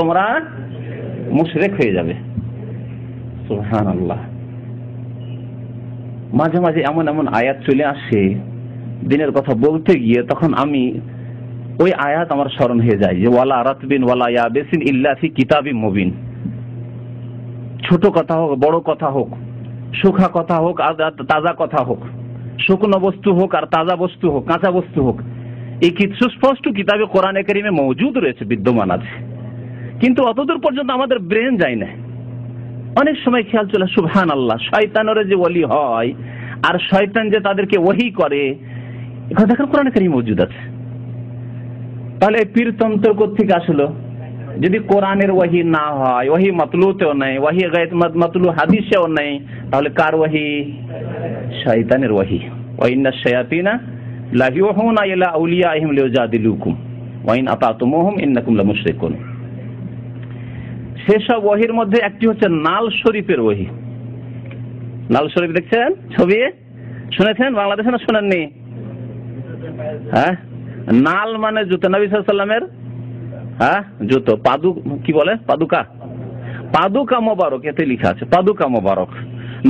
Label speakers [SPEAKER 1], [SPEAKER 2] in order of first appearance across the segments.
[SPEAKER 1] তোমরা মুশরিক হয়ে যাবে। সুবহানাল্লাহ। মাঝে মাঝে এমন এমন আয়াত চলে আসে দিনের কথা বলতে গিয়ে, তখন আমি ওই আয়াত আমার স্মরণ হয়ে যায় যে ওয়ালা রাতবিন ওয়ালা ইয়াবিসিন ইল্লা ফি কিতাবিম মুবিন। ছোট কথা হোক, বড় কথা হোক, শুখা কথা হোক আর তাজা কথা হোক, শুকনো বস্তু হোক আর তাজা বস্তু হোক, কাঁচা বস্তু হোক, এই সুস্পষ্ট কিতাবে কোরআনে কারিমে মওজুদ রয়েছে, বিদ্যমান আছে, কিন্তু অতদূর পর্যন্ত আমাদের ব্রেন যায় না। অনেক সময় খেয়াল চলে সুবহানাল্লাহ, শয়তানের যে ওলি হয় আর শয়তান যে তাদেরকে ওহী করে, এটা দেখেন কোরআনে কারিমে মওজুদ আছে। তাহলে এই পীরতন্ত্র কোত্থেকে আসলো? যদি কোরআনের ওহী না হয়, ওহী মাতলুতেও নাই, ওহী গায়ত মাতলু হাদিসেও নাই, তাহলে কার ওহী? শয়তানের ওহী। ওয়া ইন্নাশ শায়াতিনা লা ইউহুনা ইলা আউলিয়াইহিম লিয়াজাদিলুকুম ওয়া ইন আতাতুমুহুম ইন্নাকুম লামুশরিকুন। সেসব ওহীর মধ্যে একটি হচ্ছে নাল শরীফের ওহী। নাল শরীফ দেখছেন ছবি, শুনেছেন বাংলাদেশে না শুনেননি? হ্যাঁ, নাল মানে জুতো, নবী সাল্লাল্লাহু আলাইহি ওয়াসাল্লামের জুতো, কি বলে পাদুকা, পাদুকা মোবারক, এতে লেখা আছে পাদুকা মোবারক।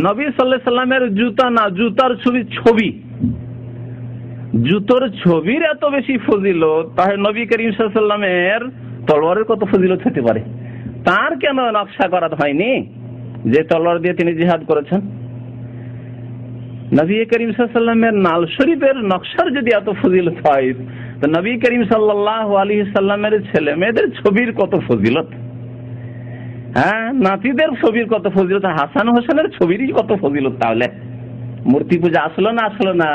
[SPEAKER 1] নবী সাল্লাল্লাহু আলাইহি ওয়াসাল্লামের জুতা না, জুতার ছবি, জুতোর ছবির এত বেশি ফজিলত, তাহলে নবী করিম সাল্লাল্লাহু আলাইহি ওয়াসাল্লামের তলোয়ারের কত ফজিলত হতে পারে? তার কেন নকশা করা হয়নি যে তলোয়ার দিয়ে তিনি জিহাদ করেছেন? নবী করিম সাল্লাল্লাহু আলাইহি ওয়াসাল্লামের নাল শরীফের নকশার যদি এত ফজিলত হয়, তো নবী করিম সাল্লাল্লাহু আলাইহি সাল্লামের ছেলে মেয়েদের ছবির কত ফজিলত, হ্যাঁ, নাতিদের ছবির কত ফজিলত, হাসান হোসেনের ছবিরই কত ফজিলত। তাহলে মূর্তি পূজা আসলো না? আসলো না?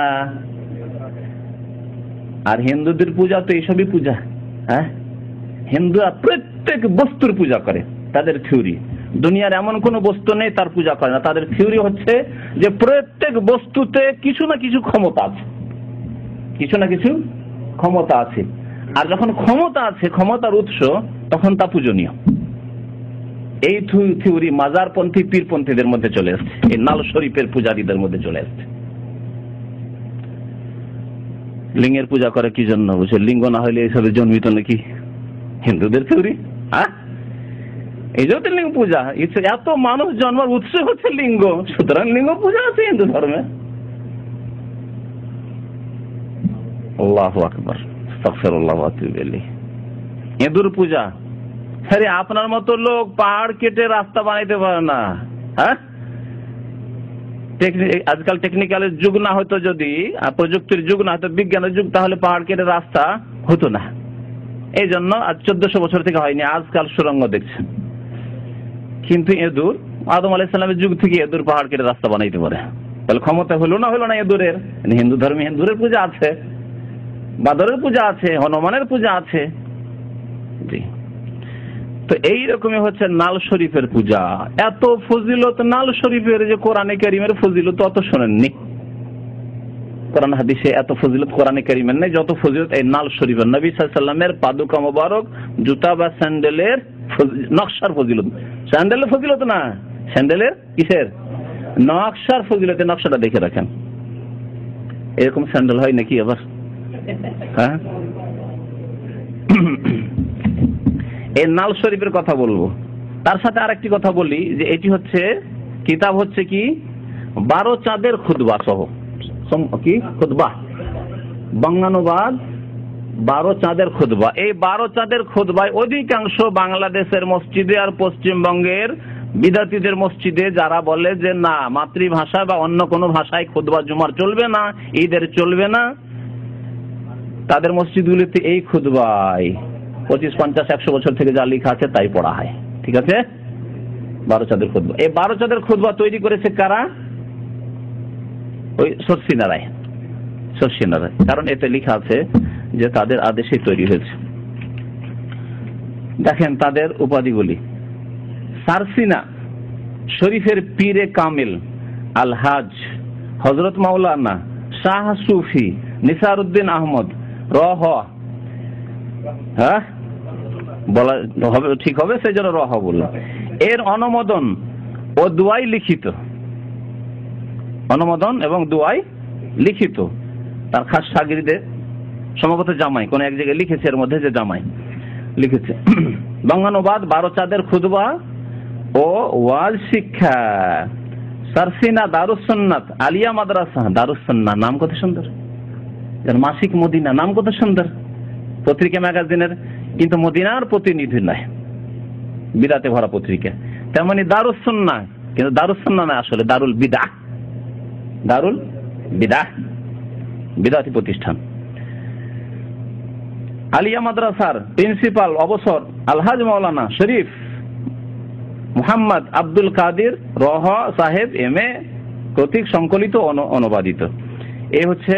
[SPEAKER 1] আর হিন্দুদের পূজা তো এইসবই পূজা। হ্যাঁ, হিন্দুরা প্রত্যেক বস্তুর পূজা করে, তাদের থিওরি। দুনিয়ার এমন কোন বস্তু নেই তার পূজা করে না। তাদের থিওরি হচ্ছে যে প্রত্যেক বস্তুতে কিছু না কিছু ক্ষমতা আছে, কিছু না কিছু ক্ষমতা আছে, আর যখন ক্ষমতা আছে, ক্ষমতার উৎস, তখন তা পূজনীয়। এই থিওরি মাজারপন্থী পীরপন্থীদের মধ্যে চলে আসছে, এই নাল শরীফের পূজারীদের মধ্যে চলে আসছে। লিঙ্গের পূজা করে কি জন্য? বুঝছে, লিঙ্গ না হলে এইসবে জন্মিত নাকি? হিন্দুদের থিওরি। হ্যাঁ, এই জ্যোতির্লিঙ্গ পূজা, এত মানুষ জন্মার উৎস হচ্ছে লিঙ্গ, সুতরাং লিঙ্গ পূজা আছে হিন্দু ধর্মে। আল্লাহু আকবার, আস্তাগফিরুল্লাহ ওয়া আতুবু ইলাইহি। ইঁদুর পূজা, আরে আপনার মতো লোক পাহাড় কেটে রাস্তা বানাইতে পারে না। হ্যাঁ, আজকাল টেকনিক্যালের যুগ না হতো, যদি প্রযুক্তির যুগ না হতো, বিজ্ঞানের যুগ, তাহলে পাহাড় কেটে রাস্তা হতো না। এই জন্য আজ 1400 বছর থেকে হয়নি, আজকাল সুড়ঙ্গ দেখছেন। কিন্তু ইঁদুর, আদম আলাইহিস সালামের যুগ থেকে ইঁদুর পাহাড় কেটে রাস্তা বানাইতে পারে। তাহলে ক্ষমতা হলো না ইঁদুরের? হিন্দু ধর্মে ইঁদুরের পূজা আছে, বাদরের পূজা আছে, হনুমানের পূজা আছে। জি, তো এইরকমই হচ্ছে নাল শরীফের পূজা। এত ফজিলত নাল শরীফের যে কোরআনে কারিমের ফজিলত অত শোনেননি। কোরআন হাদিসে এত ফজিলত কোরআনে কারিমের নেই যত ফজিলত এই নাল শরীফের। নবী সাল্লাল্লাহু আলাইহি ওয়াসাল্লামের পাদুকা মোবারক, জুতা বা স্যান্ডেলের নকশার ফজিলত। স্যান্ডেলের ফজিলত না, স্যান্ডেলের কিসের? নকশার ফজিলত। নকশাটা দেখে রাখেন, এরকম স্যান্ডেল হয় নাকি আবার? হ্যাঁ, এই নাল শরীফের কথা বলবো। তার সাথে আরেকটি কথা বলি যে এটি হচ্ছে কিতাব, হচ্ছে কি 12 চাঁদের খুতবা সহ, কি খুতবা, বাংলানুবাদ 12 চাঁদের খুতবা। এই 12 চাঁদের খুতবায় অধিকাংশ বাংলাদেশের মসজিদে আর পশ্চিমবঙ্গের বিদাতীদের মসজিদে যারা বলে যে না, মাতৃভাষা বা অন্য কোনো ভাষায় খুতবা জুমার চলবে না, ঈদের চলবে না, তাদের মসজিদগুলিতে এই খুতবায় 25, 50, 100 বছর থেকে যা লেখা আছে তাই পড়া হয়। ঠিক আছে, 12 চাঁদের খুতবা। এই 12 চাঁদের খুতবা তৈরি করেছে কারা? ওই শর্ষিনারায়, কারণ এতে লেখা আছে যে তাদের আদেশে তৈরি হয়েছে। দেখেন তাদের উপাধিগুলি: সারসিনা শরীফের পীরে কামিল আল হাজ হযরত মাওলানা শাহ সুফি নিসারউদ্দিন আহমদ রহ, হ্যাঁ বলা হবে, ঠিক হবে, সেই জন্য রহ বললাম। এর অনুমোদন ও দুয়াই লিখিত, অনুমোদন এবং দুয়াই লিখিত। তার খাস শাগিরদের সম্ভবত জামাই কোন এক জায়গায় লিখেছে, এর মধ্যে যে জামাই লিখেছে, বঙ্গানুবাদ 12 চাঁদের খুতবা ও ওয়াজ শিক্ষা। সারসিনা দারুস সুন্নাত আলিয়া মাদ্রাসা দারুস সুন্নাহ, নাম কত সুন্দর। মাসিক মদিনা, নাম কত সুন্দর, পত্রিকা ম্যাগাজিনের, কিন্তু মদিনার প্রতিনিধি নয়, বিদাতে ভরা পত্রিকা। তেমনি দারুস সুন্নাহ, কিন্তু দারুস সুন্নাহ নয়, আসলে দারুল বিদআহ, দারুল বিদআহ, বিদআতি প্রতিষ্ঠান। আলিয়া মাদ্রাসার প্রিন্সিপাল অবসর আলহাজ মাওলানা শরীফ মুহাম্মদ আব্দুল কাদির রহ সাহেব MA কর্তৃক সংকলিত অনুবাদিত। এই হচ্ছে।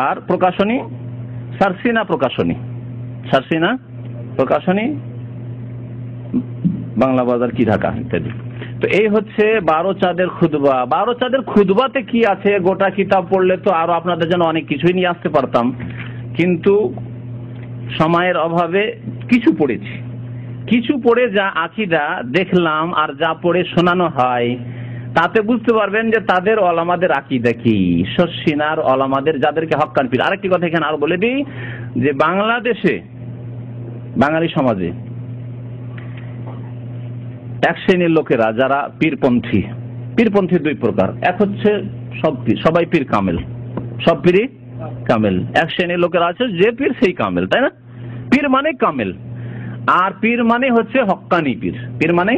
[SPEAKER 1] আর প্রকাশনী সারসিনা প্রকাশনী, সারসিনা প্রকাশনী, বাংলা বাজার কি ঢাকা ইত্যাদি। তো এই হচ্ছে 12 চাঁদের খুতবা। 12 চাঁদের খুতবাতে কি আছে গোটা কিতাব পড়লে তো আরো আপনাদের জন্য অনেক কিছুই নিয়ে আসতে পারতাম, কিন্তু সময়ের অভাবে কিছু পড়েছি। কিছু পড়ে যা আকীদা দেখলাম আর যা পড়ে শোনানো হয় তাতে বুঝতে পারবেন যে তাদের ওলামাদের আকীদা কি, শর্ষিনার ওলামাদের, যাদেরকে হক্কানি পীর। আরেকটি কথা এখানে আরো বলে দিই যে বাংলাদেশে বাঙালি সমাজে এক শ্রেণীর লোকেরা যারা পীরপন্থী, পীরপন্থী দুই প্রকার। এক হচ্ছে সবাই পীর কামেল, সব পীরই কামেল। এক শ্রেণীর লোকেরা আছে যে পীর সেই কামেল, তাই না? পীর মানে কামেল, আর পীর মানে হচ্ছে হক্কানি পীর। পীর মানে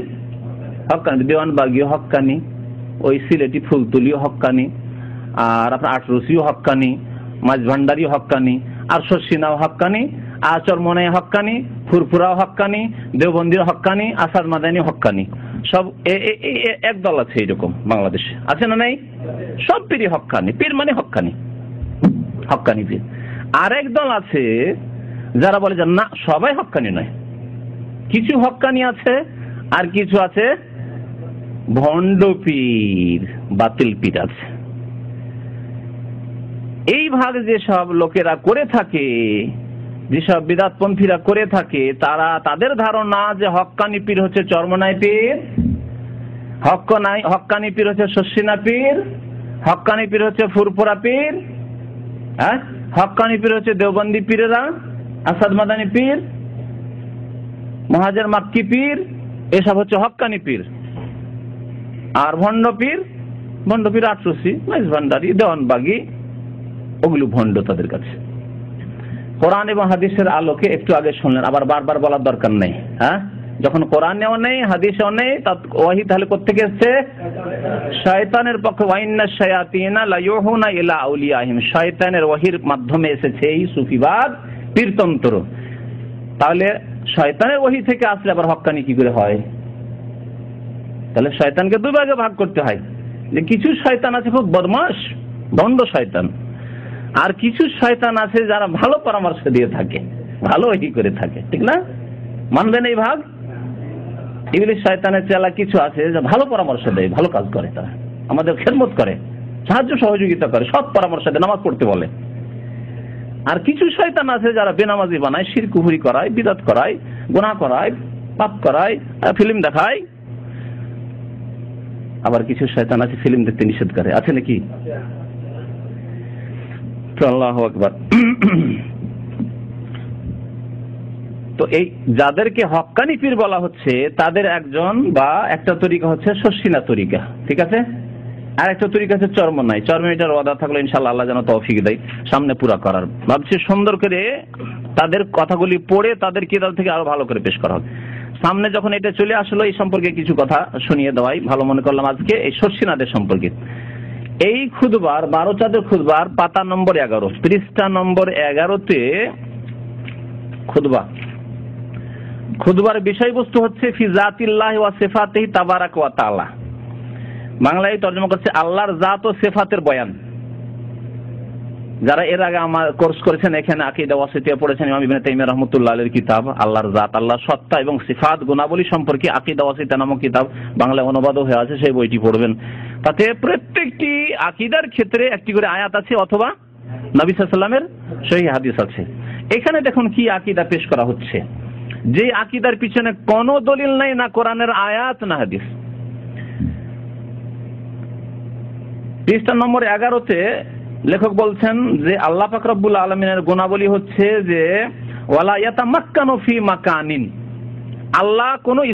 [SPEAKER 1] হক্কানি, দেওয়ানবাগীও হক্কানি, ওই সিলেটি ফুলতুলিও হক্কানি, আর আপনার আটরসিও হক্কানি, মাঝভান্ডারিও হক্কানি, আর শর্ষিনাও হক্কানি, আর চরমনাই হক্কানি, ফুরফুরাও হক্কানি, দেওবন্দির হক্কানি, আসাদ মাদানি হক্কানি। সব এক দল আছে এইরকম বাংলাদেশে, আছে না নাই? সব পীরই হক্কানি, পীর মানে হক্কানি, হক্কানি পীর। আরেক দল আছে যারা বলে যে না, সবাই হক্কানি নয়, কিছু হক্কানি আছে আর কিছু আছে ভণ্ড পীর, বাতিল পীর আছে। এই ভাগ যেসব লোকেরা করে থাকে, যেসব বিদআতপন্থীরা করে থাকে, তাদের ধারণা যে হক্কানি পীর হচ্ছে চরমনাই পীর, হক্কানি পীর হচ্ছে শর্ষিনা পীর, হক্কানি পীর হচ্ছে ফুরফুরা পীর, হ্যাঁ, হক্কানি পীর হচ্ছে দেওবন্দি পীরেরা, আসাদ মাদানি পীর, মহাজের মাক্কি পীর, এসব হচ্ছে হক্কানি পীর। আর ভণ্ড পীর আটরসি, মাইজভান্ডারি, দেওয়ানবাগী, ওগুলো ভণ্ড তাদের কাছে। কোরআন এবং হাদিসের আলোকে একটু আগে শুনলেন, আবার বারবার বলার দরকার নেই। হ্যাঁ, যখন কোরআনেও নেই হাদিসেও নেই, ওয়াহি তাহলে কোত্থেকে এসছে? শয়তানের পক্ষে। ওয়াইন্না শায়াতিনা লা ইউহুনা ইলা আউলিয়াহিম, শয়তানের ওয়াহির মাধ্যমে এসেছে এই সুফিবাদ, পীরতন্ত্র। তাহলে শয়তানের ওয়াহি থেকে আসলে আবার হক্কানি কি করে হয়? তাহলে শয়তানকে দুই ভাগে ভাগ করতে হয়, যে কিছু শয়তান আছে খুব বদমাশ, ভণ্ড শয়তান, আর কিছু শয়তান আছে যারা ভালো পরামর্শ দিয়ে থাকে, ভালো ওয়াহি করে থাকে, ঠিক না? মানবেন এই ভাগ? ইবলিস শয়তানের চেলা কিছু আছে যে ভালো পরামর্শ দেয়, ভালো কাজ করে, তারা আমাদের খেদমত করে, সাহায্য সহযোগিতা করে, সৎ পরামর্শ দেয়, নামাজ পড়তে বলে। আর কিছু শয়তান আছে যারা বেনামাজি বানায়, শিরক কুফরি করায়, বিদআত করায়, গুনাহ করায়, পাপ করায়, ফিল্ম দেখায়। আবার কিছু শয়তান আছে ফিল্ম দেখতে নিষেধ করে, আছে নাকি? আল্লাহু আকবার। তো এই যাদেরকে হক্কানি পীর বলা হচ্ছে তাদের একজন বা একটা তরিকা হচ্ছে শর্ষিনা তরিকা, ঠিক আছে? আর একটা তরিকা হচ্ছে চরমনাই। চরমনাইটার ওয়াদা থাকলে ইনশাআল্লাহ আল্লাহ যেন তৌফিক দেয় সামনে পুরা করার। ভাবছি সুন্দর করে তাদের কথাগুলি পড়ে তাদের কিতাব থেকে আরো ভালো করে পেশ করা হবে। সামনে যখন এটা চলে আসলো এই সম্পর্কে কিছু কথা শুনিয়ে দেওয়াই ভালো মনে করলাম আজকে, এই শর্ষিনাদের সম্পর্কে। এই খুতবার 12 চাঁদের খুতবার পাতা নম্বর 11, পৃষ্ঠা নম্বর 11-তে খুতবার বিষয়বস্তু হচ্ছে ফি জাতিল্লাহি ওয়া সিফাতিহি তাবারাক ওয়া তাআলা। বাংলায় তরজমা করছে আল্লাহর জাত ও সিফাতের বয়ান। যারা এর আগে আমার কোর্স করেছেন, এখানে আকীদা ওয়াসিতিয়া পড়েছেন, ইমাম ইবনে তাইমিয়া রাহমাতুল্লাহ আলাইহির কিতাব আল্লাহর জাত, আল্লাহর সত্তা এবং সিফাত গুণাবলী সম্পর্কে আকীদা ওয়াসিতিয়া নামক কিতাব বাংলায় অনুবাদও হয়ে আছে, সেই বইটি পড়বেন। তাতে প্রত্যেকটি আকীদার ক্ষেত্রে একটি করে আয়াত আছে অথবা নবী সাল্লাল্লাহু আলাইহি ওয়াসাল্লামের সহিহ হাদিস আছে। এখানে দেখুন কি আকীদা পেশ করা হচ্ছে, যে আকীদার পিছনে কোনো দলিল নাই, না কোরআনের আয়াত না হাদিস। পৃষ্ঠা নম্বর 11-তে লেখক বলছেন যে আল্লাহ পাক রব্বুল আলামিনের গুণাবলী হচ্ছে যে ওয়ালা ইয়াতামাক্কানু ফি মাকানিন, আল্লাহ কোনো